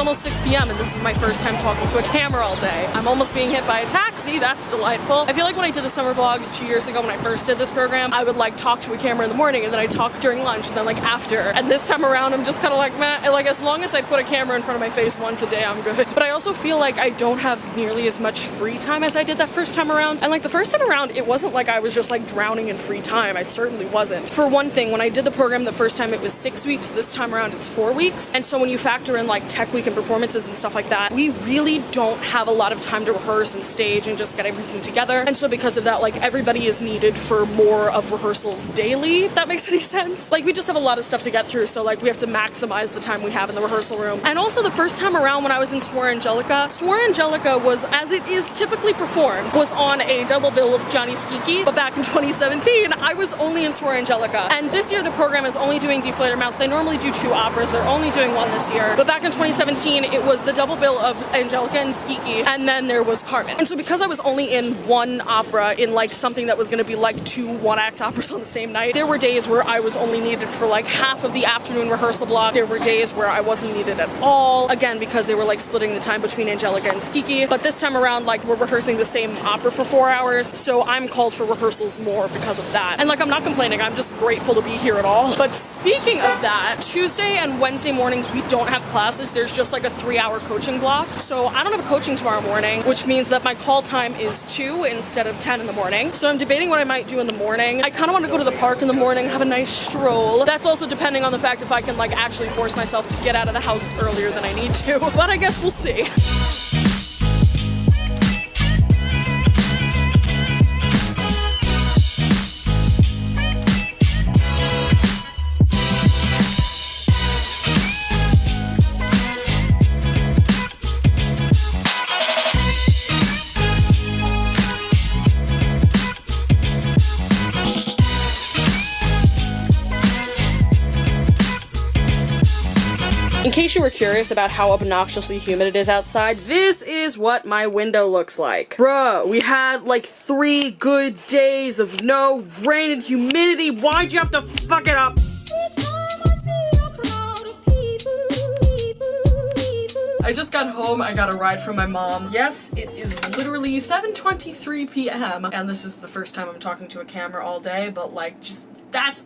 almost 6 p.m. and this is my first time talking to a camera all day. I'm almost being hit by a taxi. That's delightful. I feel like when I did the summer vlogs 2 years ago when I first did this program, I would like talk to a camera in the morning and then I'd talk during lunch and then like after. And this time around, I'm just kind of like, meh, like as long as I put a camera in front of my face once a day, I'm good. But I also feel like I don't have nearly as much free time as I did that first time around. And like the first time around, it wasn't like I was just like drowning in free time. I certainly wasn't. For one thing, when I did the program the first time, it was 6 weeks. This time around, it's 4 weeks. And so when you factor in like tech week and performances and stuff like that, we really don't have a lot of time to rehearse and stage and just get everything together. And so because of that, like everybody is needed for more of rehearsals daily, if that makes any sense. Like we just have a lot of stuff to get through, so like we have to maximize the time we have in the rehearsal room. And also the first time around when I was in Swore Angelica was, as it is typically performed, was on a double bill with Johnny Skiki, but back in 2017, I was only in Swore Angelica. And this year the program is only doing D Mouse. They normally do 2 operas, they're only doing 1 this year. But back in 2017, it was the double bill of Angelica and Skiki, and then there was Carmen. And so because I was only in 1 opera in like something that was gonna be like 2 one-act operas on the same night, there were days where I was only needed for like half of the afternoon rehearsal block. There were days where I wasn't needed at all, again because they were like splitting the time between Angelica and Skiki. But this time around, like we're rehearsing the same opera for 4 hours, so I'm called for rehearsals more because of that. And like I'm not complaining, I'm just grateful to be here at all. But speaking of that, Tuesday and Wednesday mornings we don't have classes. There's just like a 3-hour coaching block. So I don't have a coaching tomorrow morning, which means that my call time is 2 instead of 10 in the morning. So I'm debating what I might do in the morning. I kind of want to go to the park in the morning, have a nice stroll. That's also depending on the fact if I can like actually force myself to get out of the house earlier than I need to. But I guess we'll see. In case you were curious about how obnoxiously humid it is outside, this is what my window looks like. Bruh, we had like 3 good days of no rain and humidity. Why'd you have to fuck it up? I just got home, I got a ride from my mom. Yes, it is literally 7:23 p.m. and this is the first time I'm talking to a camera all day, but like just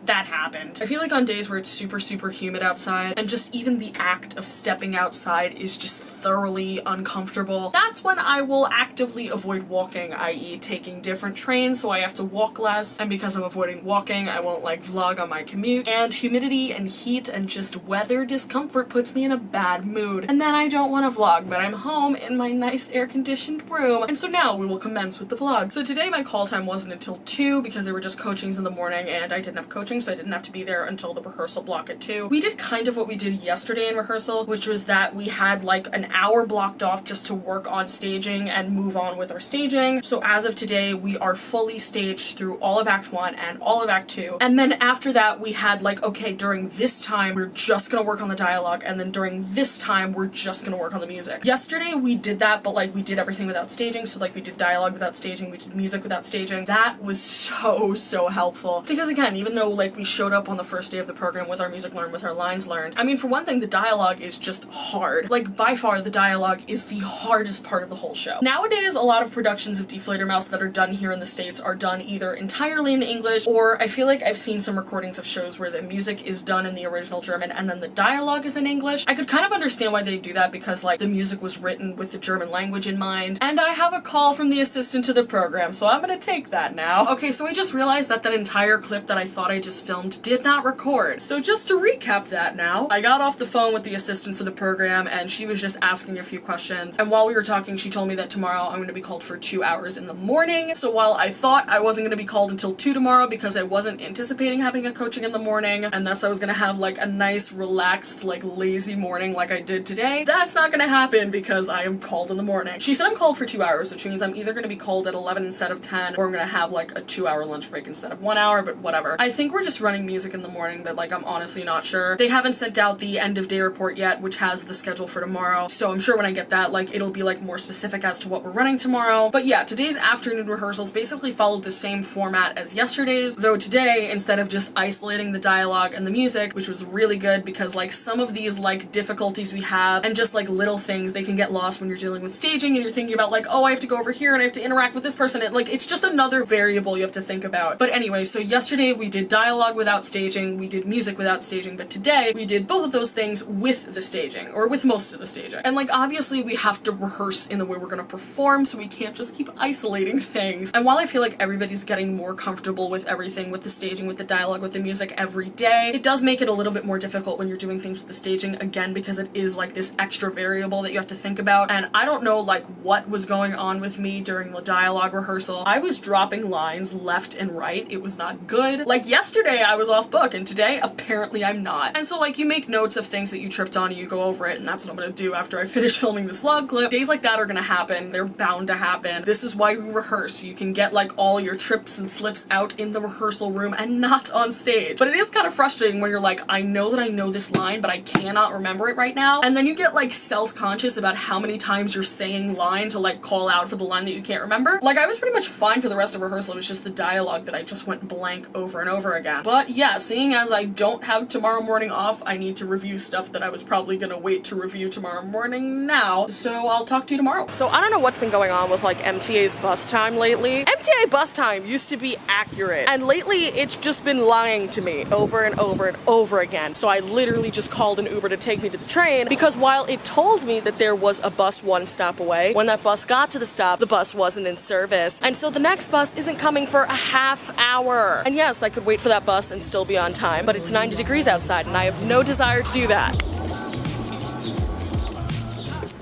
that happened. I feel like on days where it's super humid outside and just even the act of stepping outside is just thoroughly uncomfortable, that's when I will actively avoid walking, i.e. taking different trains so I have to walk less, and because I'm avoiding walking I won't like vlog on my commute, and humidity and heat and just weather discomfort puts me in a bad mood, and then I don't want to vlog, but I'm home in my nice air-conditioned room, and so now we will commence with the vlog. So today my call time wasn't until 2 because there were just coachings in the morning and I didn't have coaching, so I didn't have to be there until the rehearsal block at 2. We did kind of what we did yesterday in rehearsal, which was that we had like an hour blocked off just to work on staging and move on with our staging. So as of today, we are fully staged through all of Act 1 and all of Act 2. And then after that, we had like, okay, during this time, we're just gonna work on the dialogue, and then during this time, we're just gonna work on the music. Yesterday, we did that, but like we did everything without staging. So like we did dialogue without staging, we did music without staging. That was so helpful. Because again, even though like we showed up on the first day of the program with our music learned, with our lines learned, I mean, for one thing, the dialogue is just hard. Like by far, the dialogue is the hardest part of the whole show. Nowadays, a lot of productions of Die Fledermaus that are done here in the States are done either entirely in English, or I feel like I've seen some recordings of shows where the music is done in the original German and then the dialogue is in English. I could kind of understand why they do that because like the music was written with the German language in mind, and I have a call from the assistant to the program, so I'm gonna take that now. Okay, so I just realized that that entire clip that I thought I just filmed did not record. So just to recap that now, I got off the phone with the assistant for the program and she was just asking a few questions, and while we were talking she told me that tomorrow I'm going to be called for 2 hours in the morning. So while I thought I wasn't going to be called until 2 tomorrow because I wasn't anticipating having a coaching in the morning, and thus I was going to have like a nice relaxed like lazy morning like I did today, that's not going to happen because I am called in the morning. She said I'm called for 2 hours, which means I'm either going to be called at 11 instead of 10, or I'm going to have like a 2-hour lunch break instead of 1 hour, but whatever. I think we're just running music in the morning, but like I'm honestly not sure. They haven't sent out the end of day report yet, which has the schedule for tomorrow. So I'm sure when I get that, like it'll be like more specific as to what we're running tomorrow. But yeah, today's afternoon rehearsals basically followed the same format as yesterday's, though today, instead of just isolating the dialogue and the music, which was really good because like some of these like difficulties we have and just like little things, they can get lost when you're dealing with staging and you're thinking about like, oh, I have to go over here and I have to interact with this person. It's just another variable you have to think about. But anyway, so yesterday we did dialogue without staging, we did music without staging, but today we did both of those things with the staging, or with most of the staging. And like obviously we have to rehearse in the way we're gonna perform, so we can't just keep isolating things. And while I feel like everybody's getting more comfortable with everything, with the staging, with the dialogue, with the music every day, it does make it a little bit more difficult when you're doing things with the staging, again, because it is like this extra variable that you have to think about. And I don't know like what was going on with me during the dialogue rehearsal. I was dropping lines left and right. It was not good. Like yesterday I was off book, and today apparently I'm not. And so like you make notes of things that you tripped on and you go over it, and that's what I'm gonna do after I finish filming this vlog clip. Days like that are gonna happen. They're bound to happen. This is why we rehearse. So you can get like all your trips and slips out in the rehearsal room and not on stage. But it is kind of frustrating when you're like, I know that I know this line, but I cannot remember it right now. And then you get like self-conscious about how many times you're saying line to like call out for the line that you can't remember. Like I was pretty much fine for the rest of rehearsal. It was just the dialogue that I just went blank over and over again. But yeah, seeing as I don't have tomorrow morning off, I need to review stuff that I was probably gonna wait to review tomorrow morning now. So I'll talk to you tomorrow. So I don't know what's been going on with like MTA's bus time lately. MTA bus time used to be accurate, and lately it's just been lying to me over and over and over again. So I literally just called an Uber to take me to the train, because while it told me that there was a bus one stop away, when that bus got to the stop, the bus wasn't in service. And so the next bus isn't coming for a half hour. And yes, I could wait for that bus and still be on time, but it's 90 degrees outside and I have no desire to do that.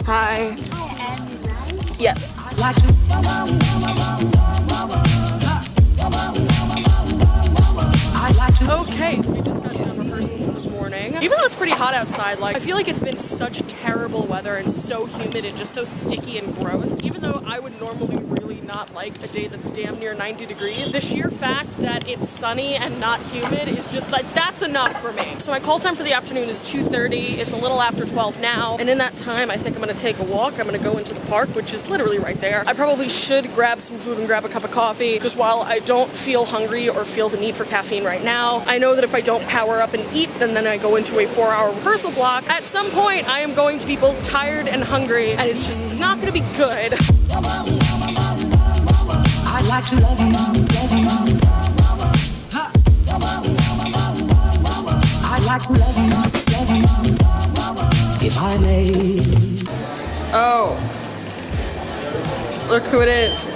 Hi. Yes. Okay, so we just got done rehearsing for the morning. Even though it's pretty hot outside, like I feel like it's been such terrible weather and so humid and just so sticky and gross. Even though I would normally really not like a day that's damn near 90 degrees, the sheer fact that it's sunny and not humid is just like, that's enough for me. So my call time for the afternoon is 2:30. It's a little after 12 now, and in that time I think I'm gonna take a walk. I'm gonna go into the park, which is literally right there. I probably should grab some food and grab a cup of coffee, because while I don't feel hungry or feel the need for caffeine right now, I know that if I don't power up and eat and then I go into a 4-hour rehearsal block, at some point I am going to be both tired and hungry, and it's not gonna be good. I'd like to love you, love you. I'd like to love you, if I may. Oh, look who it is.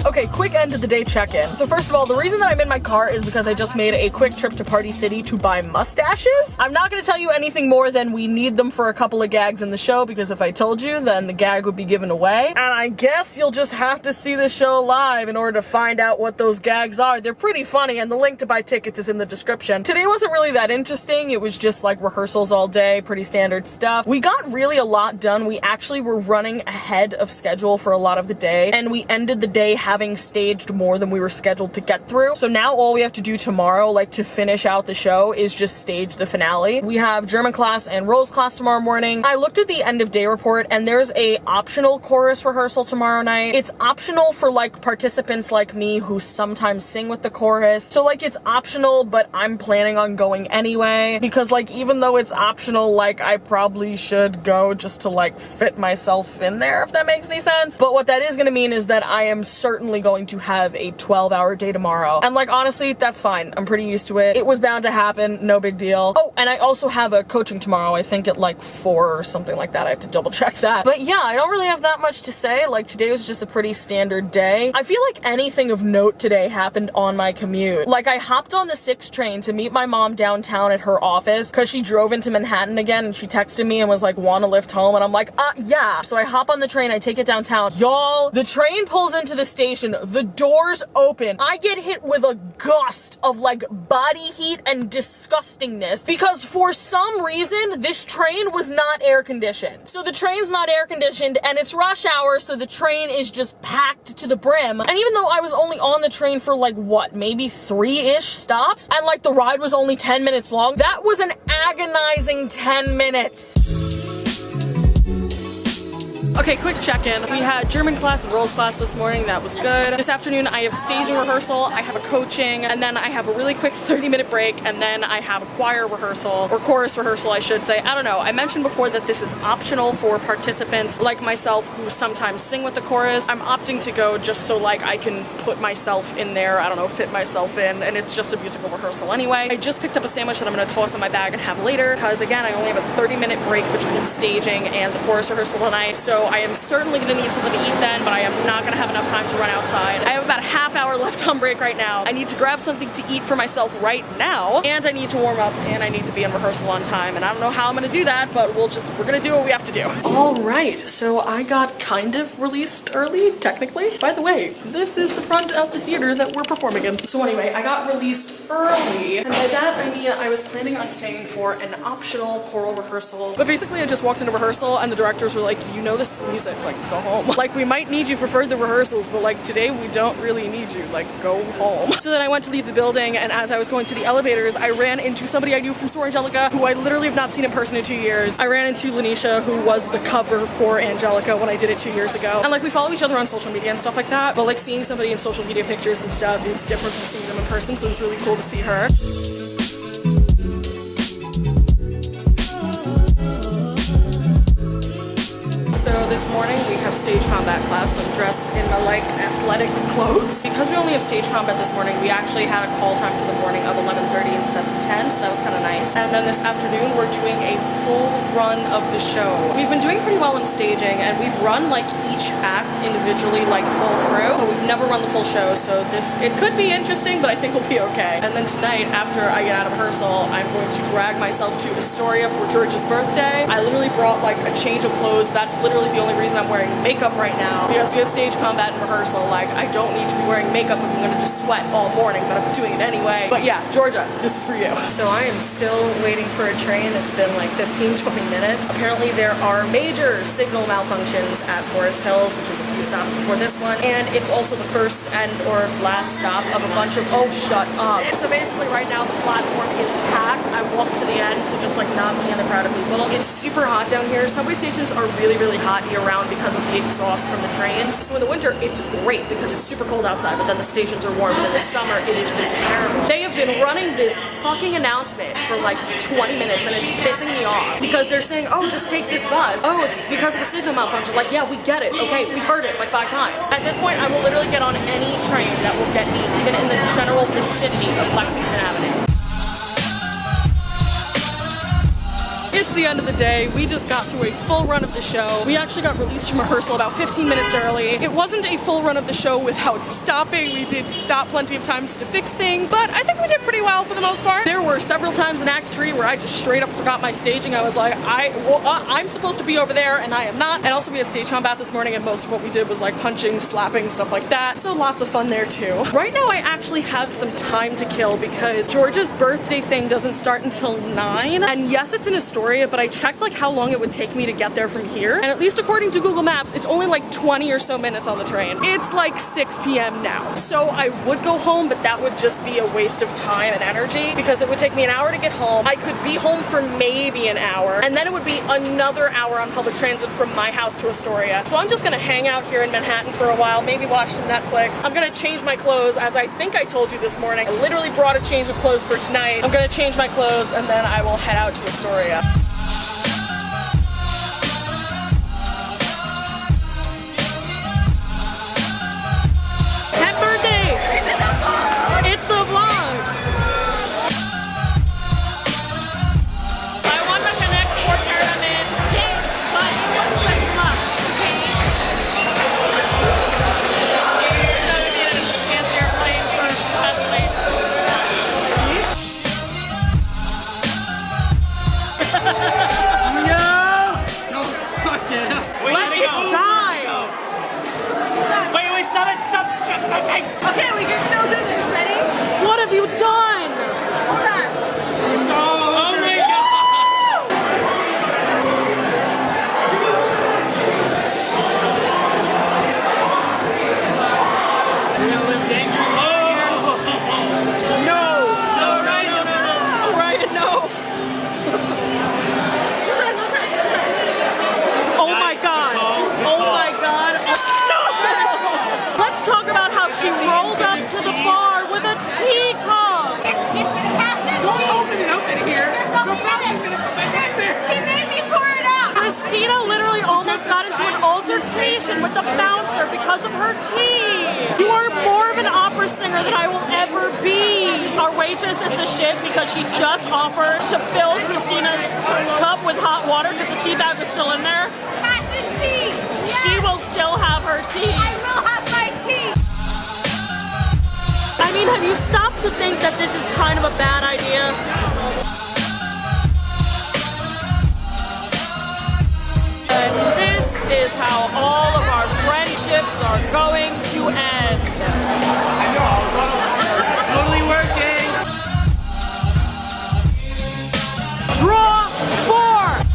Okay, quick end of the day check-in. So first of all, the reason that I'm in my car is because I just made a quick trip to Party City to buy mustaches. I'm not gonna tell you anything more than we need them for a couple of gags in the show, because if I told you, then the gag would be given away. And I guess you'll just have to see the show live in order to find out what those gags are. They're pretty funny, and the link to buy tickets is in the description. Today wasn't really that interesting. It was just like rehearsals all day, pretty standard stuff. We got really a lot done. We actually were running ahead of schedule for a lot of the day, and we ended the day having staged more than we were scheduled to get through. So now all we have to do tomorrow, like to finish out the show, is just stage the finale. We have German class and Rose class tomorrow morning. I looked at the end of day report, and there's a optional chorus rehearsal tomorrow night. It's optional for like participants like me who sometimes sing with the chorus. So like it's optional, but I'm planning on going anyway, because like even though it's optional, like I probably should go just to like fit myself in there, if that makes any sense. But what that is gonna mean is that I am certainly going to have a 12-hour day tomorrow. And like honestly, that's fine. I'm pretty used to it. It was bound to happen, no big deal. Oh, and I also have a coaching tomorrow, I think at like 4 or something like that. I have to double check that. But yeah, I don't really have that much to say. Like today was just a pretty standard day. I feel like anything of note today happened on my commute. Like I hopped on the 6 train to meet my mom downtown at her office, because she drove into Manhattan again, and she texted me and was like, want to lift home? And I'm like, yeah. So I hop on the train, I take it downtown. Y'all, the train pulls into the station station, the doors open. I get hit with a gust of like body heat and disgustingness because for some reason this train was not air conditioned. So the train's not air conditioned and it's rush hour, so the train is just packed to the brim. And even though I was only on the train for like what, maybe 3-ish stops, and like the ride was only 10 minutes long, that was an agonizing 10 minutes. Okay, quick check-in. We had German class and Rolls class this morning. That was good. This afternoon I have staging rehearsal, I have a coaching, and then I have a really quick 30-minute break, and then I have a choir rehearsal, or chorus rehearsal I should say. I don't know. I mentioned before that this is optional for participants like myself who sometimes sing with the chorus. I'm opting to go just so like I can put myself in there, I don't know, fit myself in, and it's just a musical rehearsal anyway. I just picked up a sandwich that I'm gonna toss in my bag and have later, because again, I only have a 30-minute break between staging and the chorus rehearsal tonight, so I am certainly going to need something to eat then, but I am not going to have enough time to run outside. I have about a half hour left on break right now. I need to grab something to eat for myself right now, and I need to warm up, and I need to be in rehearsal on time, and I don't know how I'm going to do that, but we're going to do what we have to do. All right, so I got kind of released early, technically. By the way, this is the front of the theater that we're performing in. So anyway, I got released early, and by that I mean I was planning on staying for an optional choral rehearsal, but basically I just walked into rehearsal and the directors were like, you know this music, like go home. Like we might need you for further rehearsals, but like today we don't really need you, like go home. So then I went to leave the building, and as I was going to the elevators, I ran into somebody I knew from Soar Angelica, who I literally have not seen in person in 2 years. I ran into Lanisha, who was the cover for Angelica when I did it 2 years ago. And like we follow each other on social media and stuff like that, but like seeing somebody in social media pictures and stuff is different from seeing them in person, so it's really cool to see her. So this morning we have stage combat class, so I'm dressed in my like athletic clothes. Because we only have stage combat this morning, we actually had a call time for the morning of 11:30 instead of 10, so that was kind of nice. And then this afternoon we're doing a full run of the show. We've been doing pretty well in staging, and we've run like each act individually, like full through, but we've never run the full show, so it could be interesting, but I think we'll be okay. And then tonight, after I get out of rehearsal, I'm going to drag myself to Astoria for George's birthday. I literally brought like a change of clothes. That's literally the only reason I'm wearing makeup right now, because we have stage combat and rehearsal. Like I don't need to be wearing makeup if I'm gonna just sweat all morning, but I'm doing it anyway. But yeah, Georgia, this is for you. So I am still waiting for a train. It's been like 15-20 minutes. Apparently there are major signal malfunctions at Forest Hills, which is a few stops before this one, and it's also the first and or last stop of a bunch of shut up. So basically right now the platform is packed. I walked to the end to just like not be in a crowd of people. It's super hot down here. Subway stations are really hot year-round because of the exhaust from the trains. So in the winter, it's great because it's super cold outside, but then the stations are warm, and in the summer, it is just terrible. They have been running this fucking announcement for like 20 minutes, and it's pissing me off because they're saying, oh, just take this bus. Oh, it's because of a signal malfunction. Like, yeah, we get it. Okay, we've heard it like 5 times. At this point, I will literally get on any train that will get me even in the general vicinity of Lexington Avenue. It's the end of the day. We just got through a full run of the show. We actually got released from rehearsal about 15 minutes early. It wasn't a full run of the show without stopping. We did stop plenty of times to fix things, but I think we did pretty well for the most part. There were several times in Act 3 where I just straight up forgot my staging. I was like, I'm supposed to be over there and I am not. And also we had stage combat this morning, and most of what we did was like punching, slapping, stuff like that. So lots of fun there too. Right now I actually have some time to kill because Georgia's birthday thing doesn't start until 9. And yes, it's in Astoria, but I checked like how long it would take me to get there from here, and at least according to Google Maps, it's only like 20 or so minutes on the train. It's like 6 p.m. now, so I would go home, but that would just be a waste of time and energy because it would take me an hour to get home. I could be home for maybe an hour, and then it would be another hour on public transit from my house to Astoria. So I'm just gonna hang out here in Manhattan for a while, maybe watch some Netflix. I'm gonna change my clothes, as I think I told you this morning. I literally brought a change of clothes for tonight. I'm gonna change my clothes, and then I will head out to Astoria. It's the vlog! I won the Connect 4 tournament, but it wasn't just luck, okay? It's another day and they're playing for last place. altercation with the bouncer because of her tea. You are more of an opera singer than I will ever be. Our waitress is the shit because she just offered to fill Christina's cup with hot water because the tea bag was still in there. Passion tea! Yes. She will still have her tea. I will have my tea! I mean, have you stopped to think that this is kind of a bad idea? And this is how all of our friendships are going to end. I know, it's totally working. Draw 4!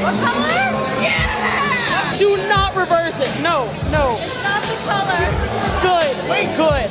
What color? Yeah! Do not reverse it. No, no. It's not the color. Good. Good.